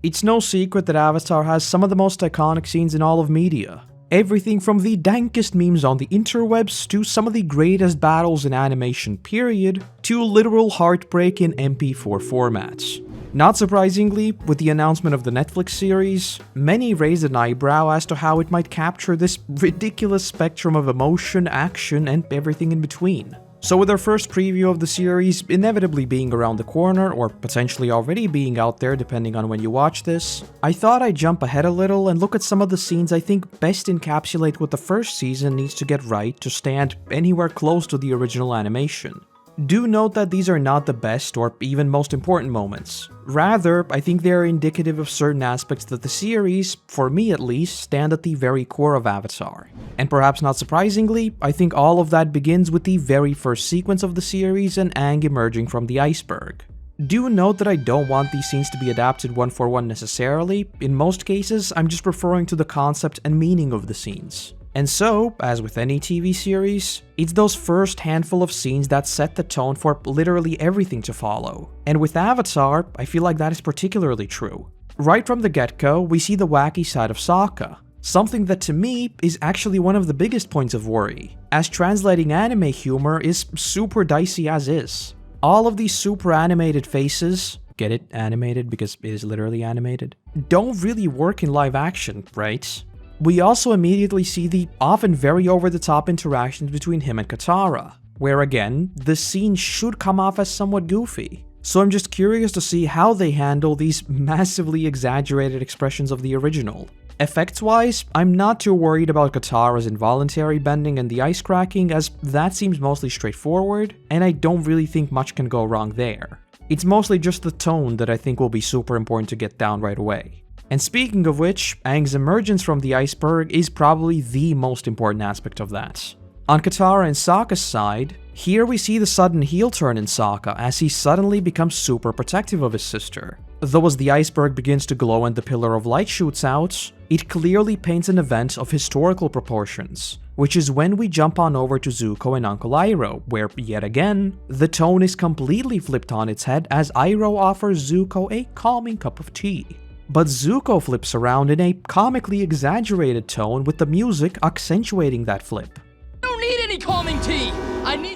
It's no secret that Avatar has some of the most iconic scenes in all of media. Everything from the dankest memes on the interwebs to some of the greatest battles in animation period to literal heartbreak in MP4 formats. Not surprisingly, with the announcement of the Netflix series, many raised an eyebrow as to how it might capture this ridiculous spectrum of emotion, action, and everything in between. So with our first preview of the series inevitably being around the corner, or potentially already being out there depending on when you watch this, I thought I'd jump ahead a little and look at some of the scenes I think best encapsulate what the first season needs to get right to stand anywhere close to the original animation. Do note that these are not the best or even most important moments. Rather, I think they are indicative of certain aspects that the series, for me at least, stand at the very core of Avatar. And perhaps not surprisingly, I think all of that begins with the very first sequence of the series and Aang emerging from the iceberg. Do note that I don't want these scenes to be adapted one for one necessarily. In most cases, I'm just referring to the concept and meaning of the scenes. And so, as with any TV series, it's those first handful of scenes that set the tone for literally everything to follow. And with Avatar, I feel like that is particularly true. Right from the get-go, we see the wacky side of Sokka, something that to me is actually one of the biggest points of worry, as translating anime humor is super dicey as is. All of these super animated faces, get it, animated because it is literally animated, don't really work in live action, right? We also immediately see the often very over-the-top interactions between him and Katara, where again, the scene should come off as somewhat goofy. So I'm just curious to see how they handle these massively exaggerated expressions of the original. Effects-wise, I'm not too worried about Katara's involuntary bending and the ice cracking, as that seems mostly straightforward, and I don't really think much can go wrong there. It's mostly just the tone that I think will be super important to get down right away. And speaking of which, Aang's emergence from the iceberg is probably the most important aspect of that. On Katara and Sokka's side, here we see the sudden heel turn in Sokka as he suddenly becomes super protective of his sister. Though as the iceberg begins to glow and the pillar of light shoots out, it clearly paints an event of historical proportions, which is when we jump on over to Zuko and Uncle Iroh, where yet again, the tone is completely flipped on its head as Iroh offers Zuko a calming cup of tea. But Zuko flips around in a comically exaggerated tone with the music accentuating that flip. I don't need any calming tea!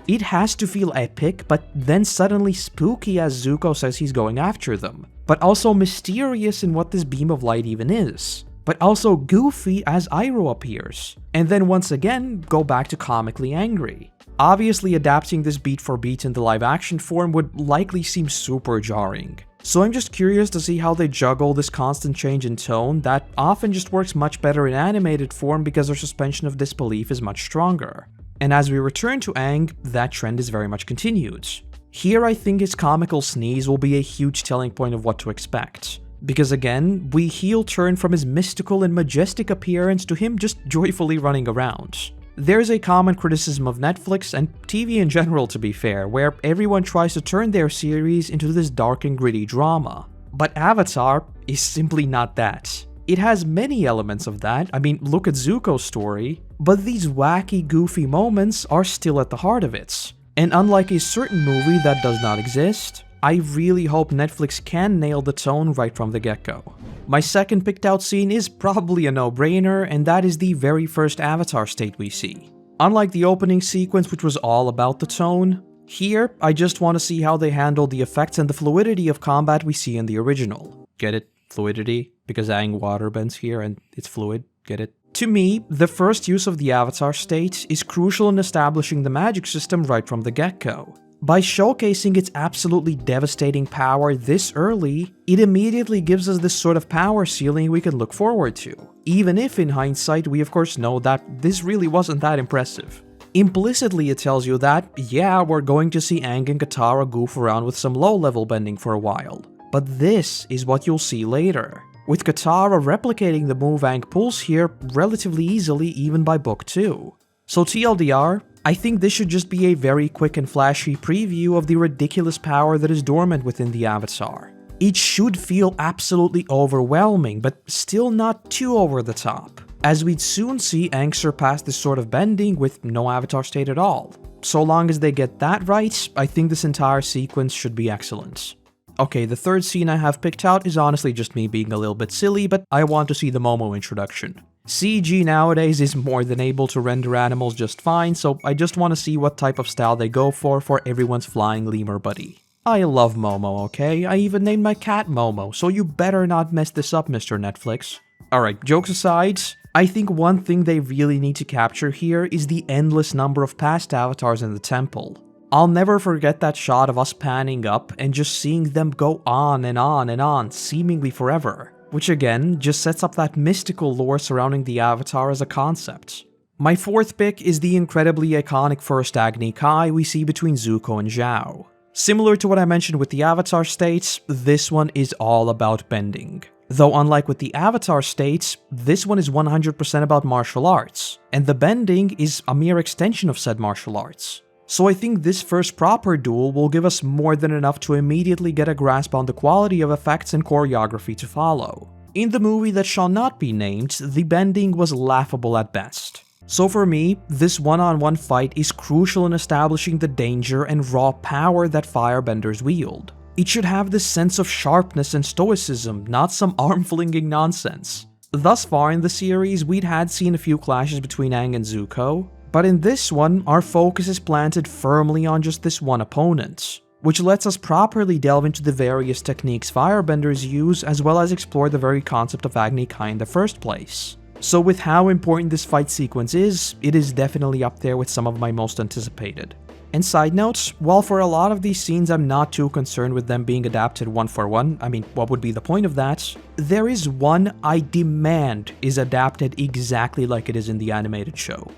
It has to feel epic, but then suddenly spooky as Zuko says he's going after them, but also mysterious in what this beam of light even is, but also goofy as Iroh appears, and then once again go back to comically angry. Obviously, adapting this beat for beat in the live action form would likely seem super jarring. So I'm just curious to see how they juggle this constant change in tone that often just works much better in animated form because their suspension of disbelief is much stronger. And as we return to Aang, that trend is very much continued. Here I think his comical sneeze will be a huge telling point of what to expect. Because again, we heel turn from his mystical and majestic appearance to him just joyfully running around. There's a common criticism of Netflix and TV in general, to be fair, where everyone tries to turn their series into this dark and gritty drama. But Avatar is simply not that. It has many elements of that, I mean, look at Zuko's story, but these wacky, goofy moments are still at the heart of it. And unlike a certain movie that does not exist, I really hope Netflix can nail the tone right from the get-go. My second picked out scene is probably a no-brainer, and that is the very first Avatar state we see. Unlike the opening sequence, which was all about the tone, here I just want to see how they handle the effects and the fluidity of combat we see in the original. Get it? Fluidity? Because Aang waterbends here and it's fluid. Get it? To me, the first use of the Avatar state is crucial in establishing the magic system right from the get-go. By showcasing its absolutely devastating power this early, it immediately gives us this sort of power ceiling we can look forward to, even if in hindsight we of course know that this really wasn't that impressive. Implicitly it tells you that, yeah, we're going to see Aang and Katara goof around with some low-level bending for a while, but this is what you'll see later, with Katara replicating the move Aang pulls here relatively easily even by book 2. So TLDR, I think this should just be a very quick and flashy preview of the ridiculous power that is dormant within the Avatar. It should feel absolutely overwhelming, but still not too over the top, as we'd soon see Aang surpass this sort of bending with no Avatar state at all. So long as they get that right, I think this entire sequence should be excellent. Okay, the third scene I have picked out is honestly just me being a little bit silly, but I want to see the Momo introduction. CG nowadays is more than able to render animals just fine, so I just want to see what type of style they go for everyone's flying lemur buddy. I love Momo, okay? I even named my cat Momo, so you better not mess this up, Mr. Netflix. Alright, jokes aside, I think one thing they really need to capture here is the endless number of past avatars in the temple. I'll never forget that shot of us panning up and just seeing them go on and on and on, seemingly forever, which again just sets up that mystical lore surrounding the avatar as a concept. My fourth pick is the incredibly iconic first Agni Kai we see between Zuko and Zhao. Similar to what I mentioned with the Avatar states, this one is all about bending. Though unlike with the Avatar states, this one is 100% about martial arts, and the bending is a mere extension of said martial arts. So I think this first proper duel will give us more than enough to immediately get a grasp on the quality of effects and choreography to follow. In the movie that shall not be named, the bending was laughable at best. So for me, this one-on-one fight is crucial in establishing the danger and raw power that firebenders wield. It should have this sense of sharpness and stoicism, not some arm-flinging nonsense. Thus far in the series, we'd seen a few clashes between Aang and Zuko, but in this one, our focus is planted firmly on just this one opponent, which lets us properly delve into the various techniques firebenders use as well as explore the very concept of Agni Kai in the first place. So with how important this fight sequence is, it is definitely up there with some of my most anticipated. And side notes, while for a lot of these scenes I'm not too concerned with them being adapted one for one, I mean, what would be the point of that? There is one I demand is adapted exactly like it is in the animated show.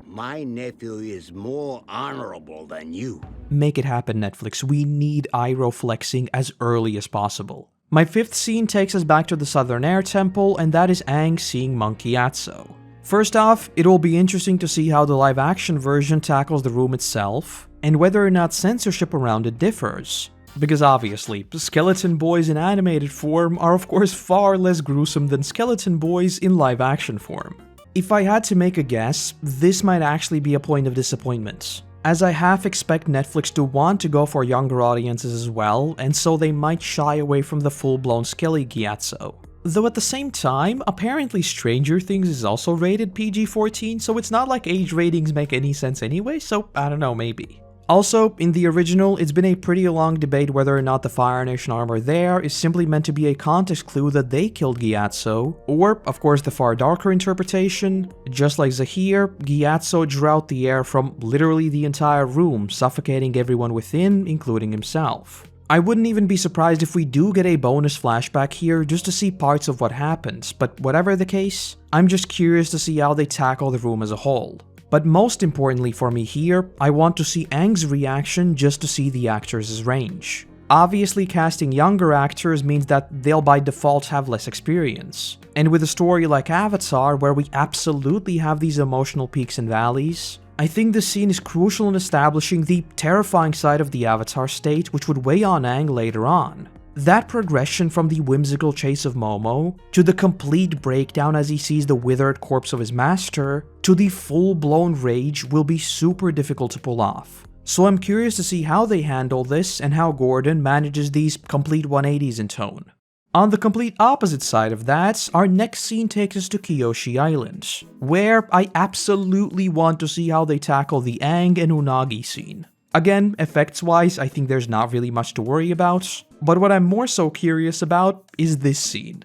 My nephew is more honorable than you. Make it happen, Netflix. We need Iroh flexing as early as possible. My fifth scene takes us back to the Southern Air Temple, and that is Aang seeing Monk Gyatso. First off, it will be interesting to see how the live-action version tackles the room itself, and whether or not censorship around it differs. Because obviously, skeleton boys in animated form are of course far less gruesome than skeleton boys in live-action form. If I had to make a guess, this might actually be a point of disappointment, as I half expect Netflix to want to go for younger audiences as well, and so they might shy away from the full-blown skelly Gyatso. Though at the same time, apparently Stranger Things is also rated PG-14, so it's not like age ratings make any sense anyway, so I don't know, maybe. Also, in the original, it's been a pretty long debate whether or not the Fire Nation armor there is simply meant to be a context clue that they killed Gyatso, or, of course, the far darker interpretation, just like Zahir, Gyatso drew out the air from literally the entire room, suffocating everyone within, including himself. I wouldn't even be surprised if we do get a bonus flashback here just to see parts of what happened, but whatever the case, I'm just curious to see how they tackle the room as a whole. But most importantly for me here, I want to see Aang's reaction just to see the actors' range. Obviously, casting younger actors means that they'll by default have less experience. And with a story like Avatar, where we absolutely have these emotional peaks and valleys, I think this scene is crucial in establishing the terrifying side of the Avatar state which would weigh on Aang later on. That progression from the whimsical chase of Momo, to the complete breakdown as he sees the withered corpse of his master, to the full-blown rage will be super difficult to pull off. So I'm curious to see how they handle this and how Gordon manages these complete 180s in tone. On the complete opposite side of that, our next scene takes us to Kyoshi Island, where I absolutely want to see how they tackle the Aang and Unagi scene. Again, effects-wise, I think there's not really much to worry about, but what I'm more so curious about is this scene.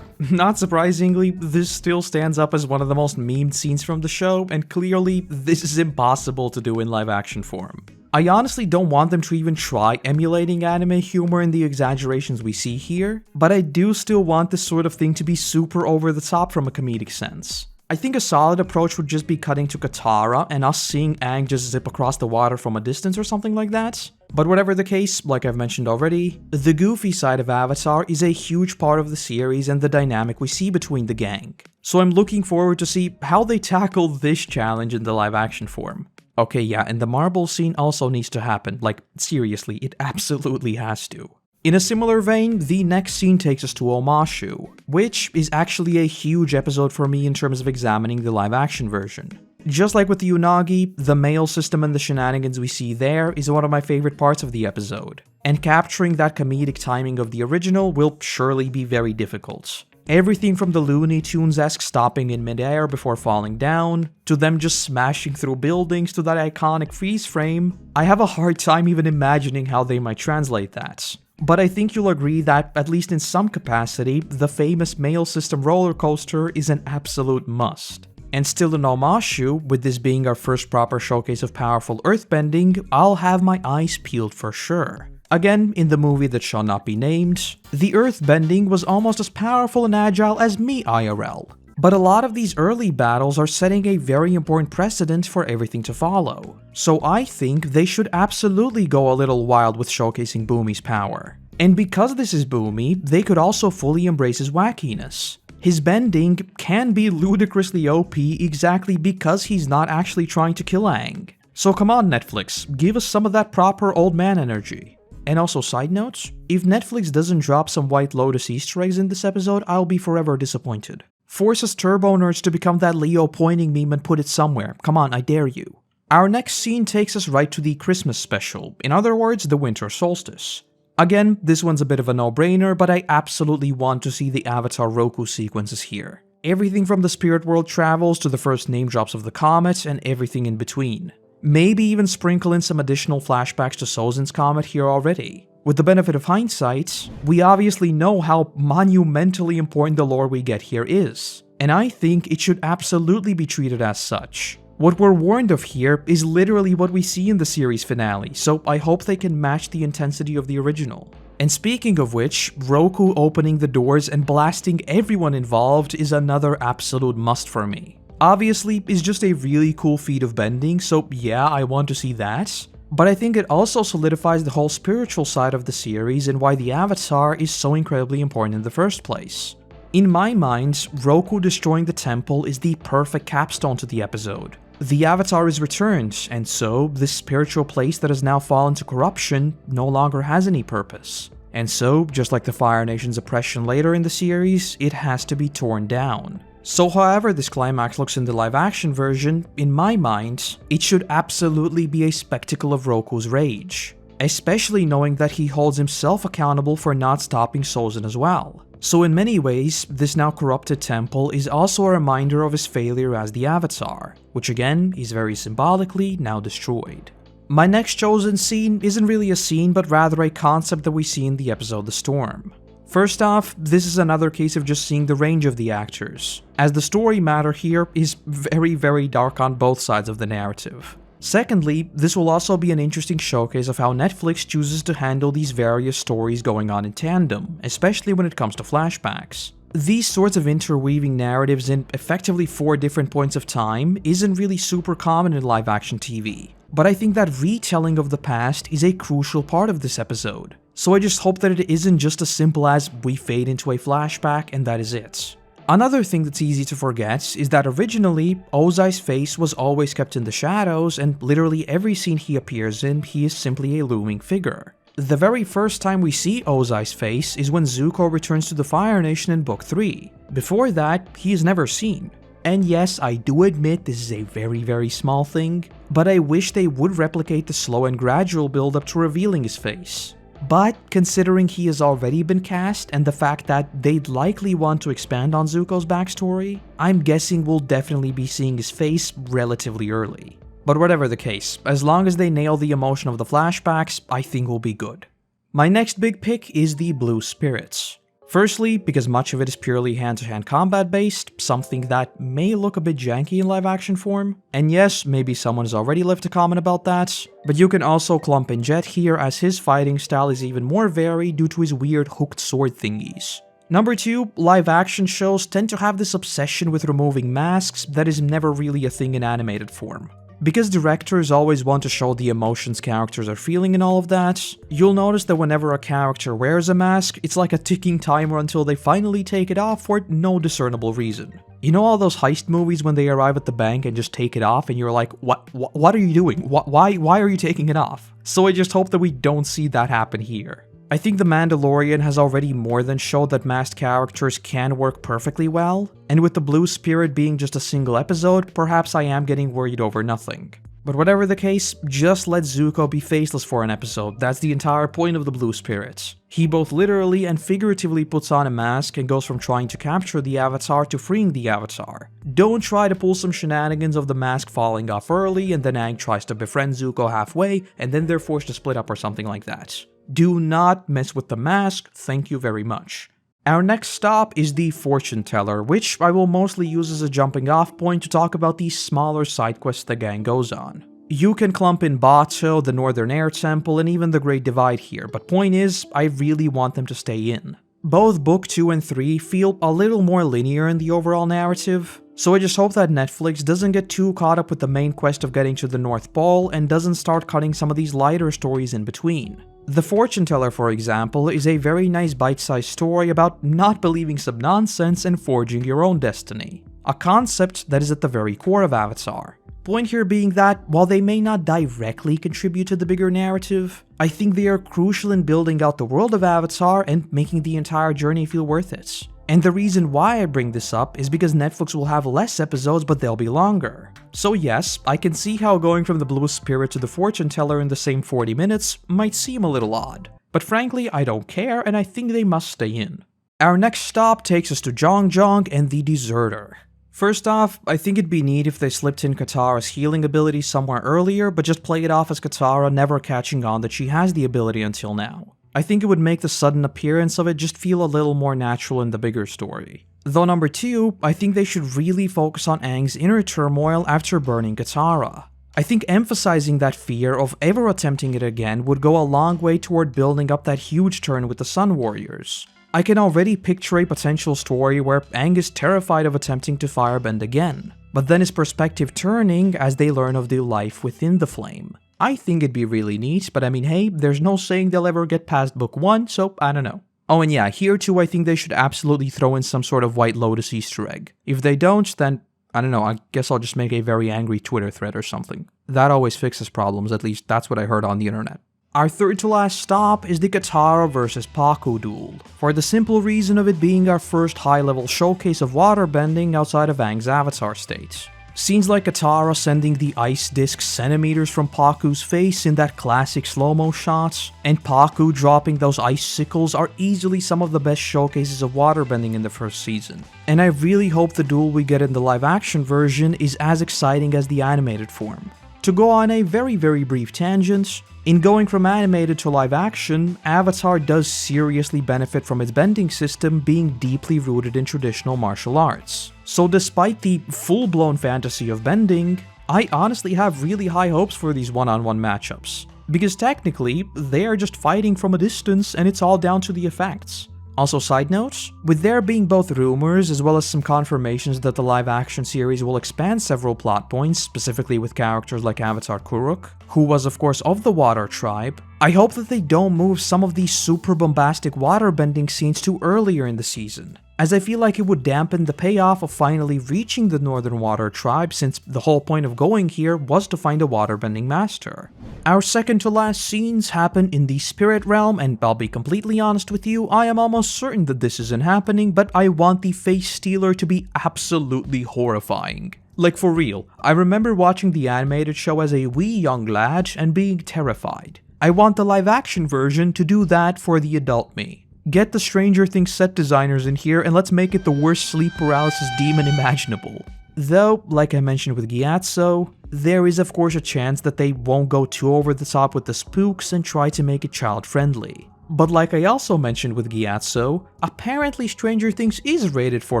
Not surprisingly, this still stands up as one of the most memed scenes from the show, and clearly, this is impossible to do in live-action form. I honestly don't want them to even try emulating anime humor in the exaggerations we see here, but I do still want this sort of thing to be super over the top from a comedic sense. I think a solid approach would just be cutting to Katara and us seeing Aang just zip across the water from a distance or something like that. But whatever the case, like I've mentioned already, the goofy side of Avatar is a huge part of the series and the dynamic we see between the gang. So I'm looking forward to see how they tackle this challenge in the live action form. Okay, yeah, and the marble scene also needs to happen, like seriously, it absolutely has to. In a similar vein, the next scene takes us to Omashu, which is actually a huge episode for me in terms of examining the live-action version. Just like with the Unagi, the mail system and the shenanigans we see there is one of my favorite parts of the episode, and capturing that comedic timing of the original will surely be very difficult. Everything from the Looney Tunes-esque stopping in midair before falling down, to them just smashing through buildings, to that iconic freeze frame, I have a hard time even imagining how they might translate that. But I think you'll agree that, at least in some capacity, the famous mail system roller coaster is an absolute must. And still in Omashu, with this being our first proper showcase of powerful earthbending, I'll have my eyes peeled for sure. Again, in the movie that shall not be named, the earthbending was almost as powerful and agile as me IRL. But a lot of these early battles are setting a very important precedent for everything to follow. So I think they should absolutely go a little wild with showcasing Bumi's power. And because this is Bumi, they could also fully embrace his wackiness. His bending can be ludicrously OP exactly because he's not actually trying to kill Aang. So come on Netflix, give us some of that proper old man energy. And also side notes, if Netflix doesn't drop some White Lotus Easter eggs in this episode, I'll be forever disappointed. Force us turbo nerds to become that Leo pointing meme and put it somewhere, come on, I dare you. Our next scene takes us right to the Christmas special, in other words, the winter solstice. Again, this one's a bit of a no-brainer, but I absolutely want to see the Avatar Roku sequences here. Everything from the spirit world travels to the first name drops of the comet and everything in between. Maybe even sprinkle in some additional flashbacks to Sozin's comet here already. With the benefit of hindsight, we obviously know how monumentally important the lore we get here is, and I think it should absolutely be treated as such. What we're warned of here is literally what we see in the series finale, so I hope they can match the intensity of the original. And speaking of which, Roku opening the doors and blasting everyone involved is another absolute must for me. Obviously, it's just a really cool feat of bending, so yeah, I want to see that. But I think it also solidifies the whole spiritual side of the series and why the Avatar is so incredibly important in the first place. In my mind, Roku destroying the temple is the perfect capstone to the episode. The Avatar is returned, and so this spiritual place that has now fallen to corruption no longer has any purpose. And so, just like the Fire Nation's oppression later in the series, it has to be torn down. So however this climax looks in the live-action version, in my mind, it should absolutely be a spectacle of Roku's rage. Especially knowing that he holds himself accountable for not stopping Sozin as well. So in many ways, this now corrupted temple is also a reminder of his failure as the Avatar, which again is very symbolically now destroyed. My next chosen scene isn't really a scene but rather a concept that we see in the episode The Storm. First off, this is another case of just seeing the range of the actors, as the story matter here is very dark on both sides of the narrative. Secondly, this will also be an interesting showcase of how Netflix chooses to handle these various stories going on in tandem, especially when it comes to flashbacks. These sorts of interweaving narratives in effectively 4 different points of time isn't really super common in live-action TV, but I think that retelling of the past is a crucial part of this episode. So I just hope that it isn't just as simple as we fade into a flashback and that is it. Another thing that's easy to forget is that originally, Ozai's face was always kept in the shadows and literally every scene he appears in, he is simply a looming figure. The very first time we see Ozai's face is when Zuko returns to the Fire Nation in Book 3. Before that, he is never seen. And yes, I do admit this is a very small thing, but I wish they would replicate the slow and gradual build up to revealing his face. But considering he has already been cast and the fact that they'd likely want to expand on Zuko's backstory, I'm guessing we'll definitely be seeing his face relatively early. But whatever the case, as long as they nail the emotion of the flashbacks, I think we'll be good. My next big pick is the Blue Spirits. Firstly, because much of it is purely hand-to-hand combat based, something that may look a bit janky in live-action form. And yes, maybe someone has already left a comment about that, but you can also clump in Jet here as his fighting style is even more varied due to his weird hooked sword thingies. Number 2, live-action shows tend to have this obsession with removing masks that is never really a thing in animated form. Because directors always want to show the emotions characters are feeling and all of that, you'll notice that whenever a character wears a mask, it's like a ticking timer until they finally take it off for no discernible reason. You know all those heist movies when they arrive at the bank and just take it off and you're like, what are you doing? Why are you taking it off? So I just hope that we don't see that happen here. I think The Mandalorian has already more than showed that masked characters can work perfectly well, and with the Blue Spirit being just a single episode, perhaps I am getting worried over nothing. But whatever the case, just let Zuko be faceless for an episode. That's the entire point of the Blue Spirits. He both literally and figuratively puts on a mask and goes from trying to capture the Avatar to freeing the Avatar. Don't try to pull some shenanigans of the mask falling off early and then Aang tries to befriend Zuko halfway and then they're forced to split up or something like that. Do not mess with the mask, thank you very much. Our next stop is the Fortuneteller, which I will mostly use as a jumping off point to talk about the smaller side quests the gang goes on. You can clump in Bato, the Northern Air Temple, and even the Great Divide here, but point is, I really want them to stay in. Both Book 2 and 3 feel a little more linear in the overall narrative, so I just hope that Netflix doesn't get too caught up with the main quest of getting to the North Pole and doesn't start cutting some of these lighter stories in between. The Fortuneteller, for example, is a very nice bite-sized story about not believing some nonsense and forging your own destiny. A concept that is at the very core of Avatar. Point here being that, while they may not directly contribute to the bigger narrative, I think they are crucial in building out the world of Avatar and making the entire journey feel worth it. And the reason why I bring this up is because Netflix will have less episodes but they'll be longer. So yes, I can see how going from the Blue Spirit to the Fortuneteller in the same 40 minutes might seem a little odd. But frankly, I don't care and I think they must stay in. Our next stop takes us to Zhong and the Deserter. First off, I think it'd be neat if they slipped in Katara's healing ability somewhere earlier, but just play it off as Katara never catching on that she has the ability until now. I think it would make the sudden appearance of it just feel a little more natural in the bigger story. Though number 2, I think they should really focus on Aang's inner turmoil after burning Katara. I think emphasizing that fear of ever attempting it again would go a long way toward building up that huge turn with the Sun Warriors. I can already picture a potential story where Aang is terrified of attempting to firebend again, but then his perspective turning as they learn of the life within the flame. I think it'd be really neat, but I mean hey, there's no saying they'll ever get past book 1, so I don't know. Oh and yeah, here too I think they should absolutely throw in some sort of White Lotus Easter egg. If they don't, then I don't know, I guess I'll just make a very angry Twitter thread or something. That always fixes problems, at least that's what I heard on the internet. Our third to last stop is the Katara vs Paku duel, for the simple reason of it being our first high-level showcase of waterbending outside of Aang's Avatar state. Scenes like Katara sending the ice disc centimeters from Paku's face in that classic slow-mo shots, and Paku dropping those icicles are easily some of the best showcases of waterbending in the first season. And I really hope the duel we get in the live-action version is as exciting as the animated form. To go on a very brief tangent, in going from animated to live action, Avatar does seriously benefit from its bending system being deeply rooted in traditional martial arts. So despite the full-blown fantasy of bending, I honestly have really high hopes for these one-on-one matchups. Because technically, they are just fighting from a distance and it's all down to the effects. Also, side note, with there being both rumors as well as some confirmations that the live-action series will expand several plot points, specifically with characters like Avatar Kuruk, who was of course of the Water Tribe, I hope that they don't move some of these super bombastic waterbending scenes too earlier in the season, as I feel like it would dampen the payoff of finally reaching the Northern Water Tribe since the whole point of going here was to find a waterbending master. Our second to last scenes happen in the spirit realm, and I'll be completely honest with you, I am almost certain that this isn't happening, but I want the face stealer to be absolutely horrifying. Like for real, I remember watching the animated show as a wee young lad and being terrified. I want the live action version to do that for the adult me. Get the Stranger Things set designers in here and let's make it the worst sleep paralysis demon imaginable. Though, like I mentioned with Gyatso, there is of course a chance that they won't go too over the top with the spooks and try to make it child friendly. But like I also mentioned with Gyatso, apparently Stranger Things is rated for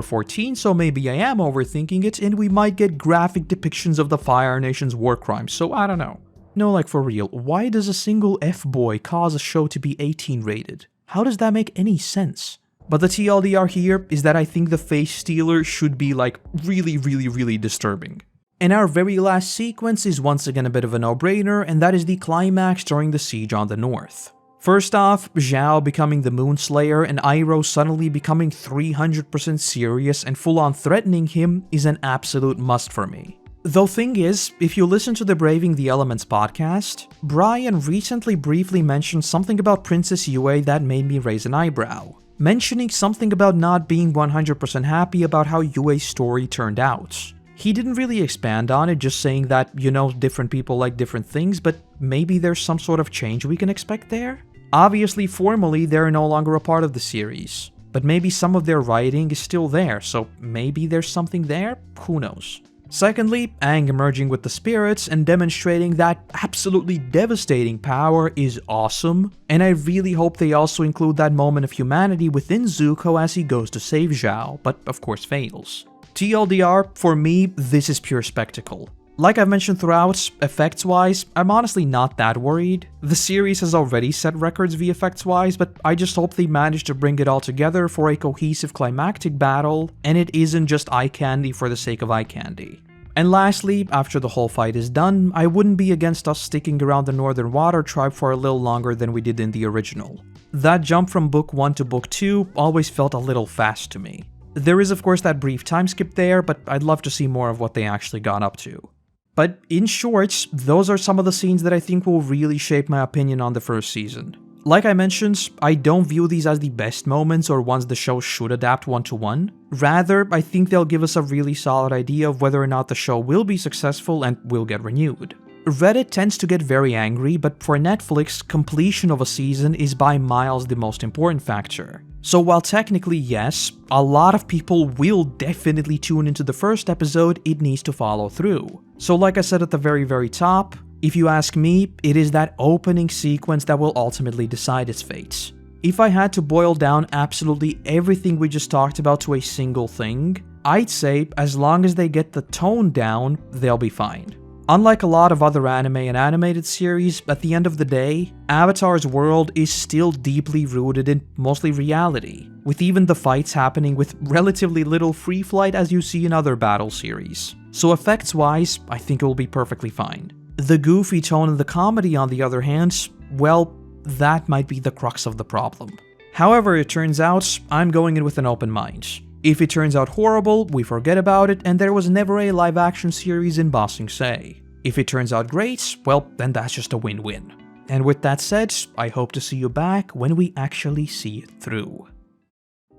14, so maybe I am overthinking it and we might get graphic depictions of the Fire Nation's war crimes, so I don't know. No, like for real, why does a single F-boy cause a show to be 18 rated? How does that make any sense? But the TLDR here is that I think the face stealer should be like really disturbing. And our very last sequence is once again a bit of a no-brainer, and that is the climax during the siege on the north. First off, Zhao becoming the Moonslayer and Iroh suddenly becoming 300% serious and full-on threatening him is an absolute must for me. Though thing is, if you listen to the Braving the Elements podcast, Brian recently briefly mentioned something about Princess Yue that made me raise an eyebrow. Mentioning something about not being 100% happy about how Yue's story turned out. He didn't really expand on it, just saying that, you know, different people like different things, but maybe there's some sort of change we can expect there? Obviously, formally, they're no longer a part of the series, but maybe some of their writing is still there, so maybe there's something there? Who knows? Secondly, Aang emerging with the spirits and demonstrating that absolutely devastating power is awesome, and I really hope they also include that moment of humanity within Zuko as he goes to save Zhao, but of course fails. TLDR, for me, this is pure spectacle. Like I've mentioned throughout, effects-wise, I'm honestly not that worried. The series has already set records VFX-wise, but I just hope they manage to bring it all together for a cohesive climactic battle, and it isn't just eye candy for the sake of eye candy. And lastly, after the whole fight is done, I wouldn't be against us sticking around the Northern Water Tribe for a little longer than we did in the original. That jump from Book 1 to Book 2 always felt a little fast to me. There is of course that brief time skip there, but I'd love to see more of what they actually got up to. But in short, those are some of the scenes that I think will really shape my opinion on the first season. Like I mentioned, I don't view these as the best moments or ones the show should adapt one-to-one. Rather, I think they'll give us a really solid idea of whether or not the show will be successful and will get renewed. Reddit tends to get very angry, but for Netflix, completion of a season is by miles the most important factor. So while technically yes, a lot of people will definitely tune into the first episode, it needs to follow through. So like I said at the very top, if you ask me, it is that opening sequence that will ultimately decide its fate. If I had to boil down absolutely everything we just talked about to a single thing, I'd say as long as they get the tone down, they'll be fine. Unlike a lot of other anime and animated series, at the end of the day, Avatar's world is still deeply rooted in mostly reality, with even the fights happening with relatively little free flight as you see in other battle series. So effects-wise, I think it will be perfectly fine. The goofy tone and the comedy, on the other hand, well, that might be the crux of the problem. However it turns out, I'm going in with an open mind. If it turns out horrible, we forget about it and there was never a live-action series in Ba Sing Se. If it turns out great, well, then that's just a win-win. And with that said, I hope to see you back when we actually see it through.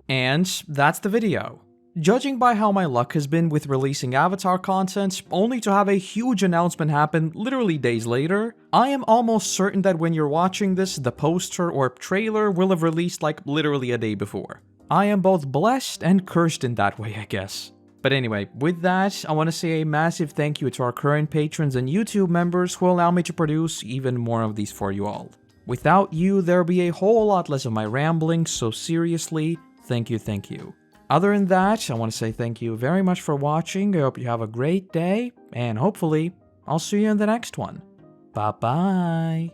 And that's the video. Judging by how my luck has been with releasing Avatar content, only to have a huge announcement happen literally days later, I am almost certain that when you're watching this, the poster or trailer will have released like literally a day before. I am both blessed and cursed in that way, I guess. But anyway, with that, I want to say a massive thank you to our current patrons and YouTube members who allow me to produce even more of these for you all. Without you, there'll be a whole lot less of my rambling, so seriously, thank you. Other than that, I want to say thank you very much for watching, I hope you have a great day, and hopefully, I'll see you in the next one. Bye-bye.